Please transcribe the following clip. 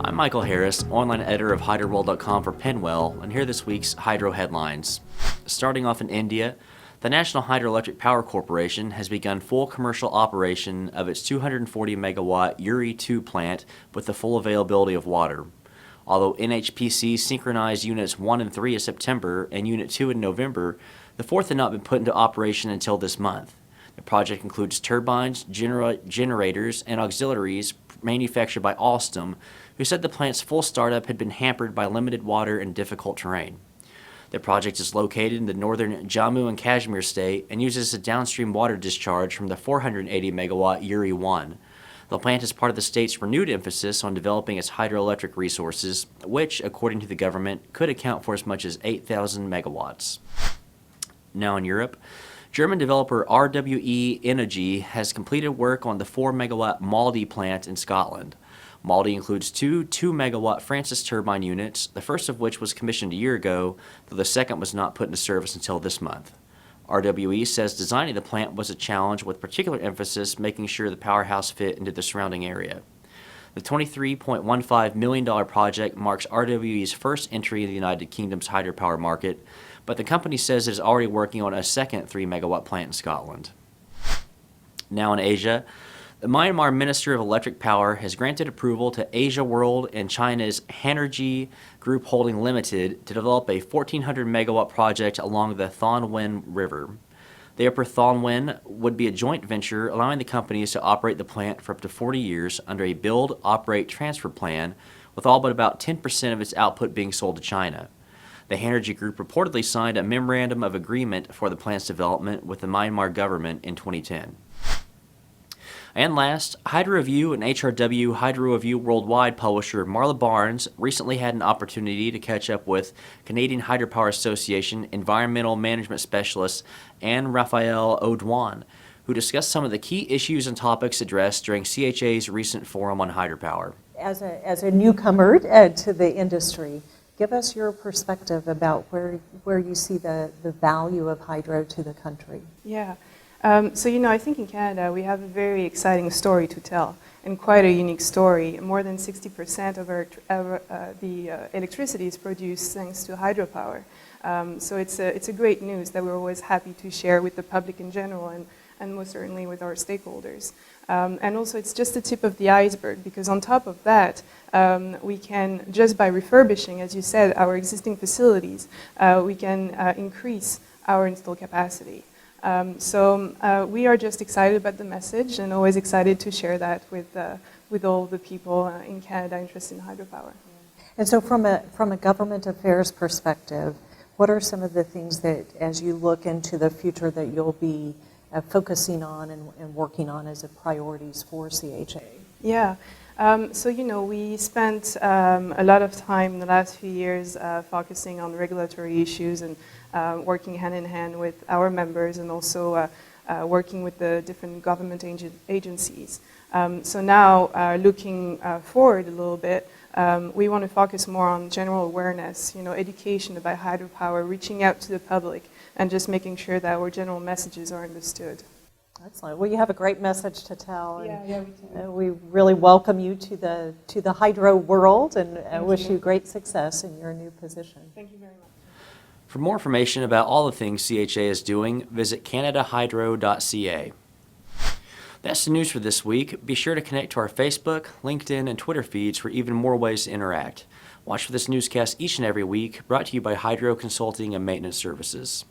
I'm Michael Harris, online editor of HydroWorld.com for Penwell, and here are this week's hydro headlines. Starting off in India, the National Hydroelectric Power Corporation has begun full commercial operation of its 240 megawatt RWE 2 plant with the full availability of water. Although NHPC synchronized Units 1 and 3 in September and Unit 2 in November, the fourth had not been put into operation until this month. The project includes turbines, generators, and auxiliaries manufactured by Alstom, who said the plant's full startup had been hampered by limited water and difficult terrain. The project is located in the northern Jammu and Kashmir state and uses a downstream water discharge from the 480 megawatt RWE 1. The plant is part of the state's renewed emphasis on developing its hydroelectric resources, which, according to the government, could account for as much as 8,000 megawatts. Now in Europe, German developer RWE Innogy has completed work on the 4 megawatt Maldie plant in Scotland. Maldie includes two 2 megawatt Francis turbine units, the first of which was commissioned a year ago, though the second was not put into service until this month. RWE says designing the plant was a challenge, with particular emphasis making sure the powerhouse fit into the surrounding area. The $23.15 million project marks RWE's first entry in the United Kingdom's hydropower market, but the company says it is already working on a second 3 megawatt plant in Scotland. Now in Asia, the Myanmar Minister of Electric Power has granted approval to Asia World and China's Hanergy Group Holding Limited to develop a 1,400 megawatt project along the Thon Nguyen River. The Upper Thon Nguyen would be a joint venture, allowing the companies to operate the plant for up to 40 years under a build, operate, transfer plan, with all but about 10% of its output being sold to China. The Hanergy Group reportedly signed a memorandum of agreement for the plant's development with the Myanmar government in 2010. And last, Hydro Review and HRW Hydro Review Worldwide publisher Marla Barnes recently had an opportunity to catch up with Canadian Hydropower Association environmental management specialist Anne-Raphaelle Audouin, who discussed some of the key issues and topics addressed during CHA's recent forum on hydropower. As a newcomer to the industry, give us your perspective about where you see the value of hydro to the country. Yeah. I think in Canada we have a very exciting story to tell, and quite a unique story. More than 60% of the electricity is produced thanks to hydropower. So it's a great news that we're always happy to share with the public in general, and most certainly with our stakeholders. And also it's just the tip of the iceberg, because on top of that, we can, just by refurbishing, as you said, our existing facilities, we can increase our installed capacity. We are just excited about the message, and always excited to share that with all the people in Canada interested in hydropower. And so from a government affairs perspective, what are some of the things that, as you look into the future, that you'll be focusing on and working on as priorities for CHA? Yeah. We spent a lot of time in the last few years focusing on regulatory issues and working hand in hand with our members, and also working with the different government agencies. So now, looking forward a little bit, we want to focus more on general awareness, education about hydropower, reaching out to the public, and just making sure that our general messages are understood. Excellent. Well, you have a great message to tell. Yeah, we do. We really welcome you to the hydro world, and wish you great success in your new position. Thank you very much. For more information about all the things CHA is doing, visit canadahydro.ca. That's the news for this week. Be sure to connect to our Facebook, LinkedIn, and Twitter feeds for even more ways to interact. Watch for this newscast each and every week, brought to you by Hydro Consulting and Maintenance Services.